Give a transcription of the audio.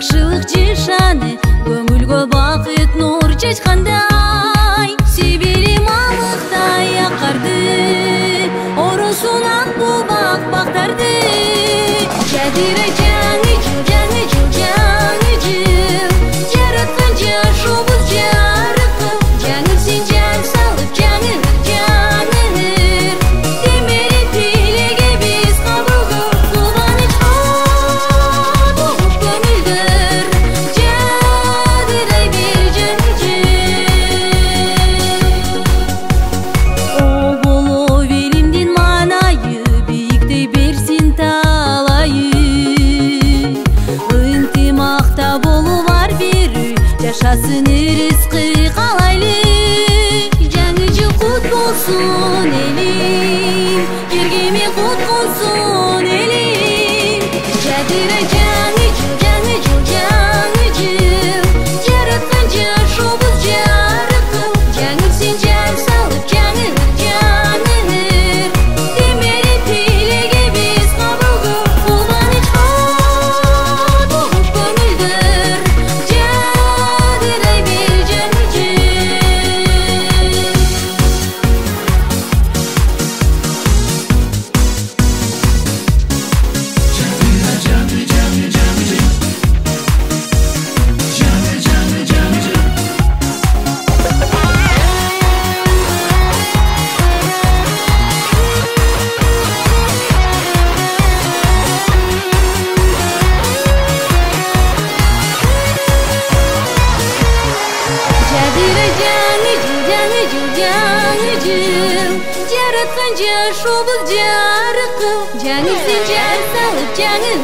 жакшылык жишаны көңүлгө бакыт нур чачкандай себели мамыктай акарды оросун ак бубак бактарды жадыра жаңы жыл жараткан жашообуз жарык жаңы сен жан салып жаңыр демери тилеге биз кабылгы кубанычка толуп көңүлдөр жадырай бер жаңы о боло беримдин маанайы бийиктей берсин талайы ынтымакта болуп ар бирөө жашасын рызкы каалайлы жаңы жыл кут болсун элим жергеме кут консун элим жадыра жаңы жыл жараткан жашообуз жарык жаңыр сен жан салып жаңыр демери тилеге биз кабылгы кубанычка толуп көңүлдөр жадырай бер жаңы жараткан жашообуз жарык жаңы сен жан салып жаңыр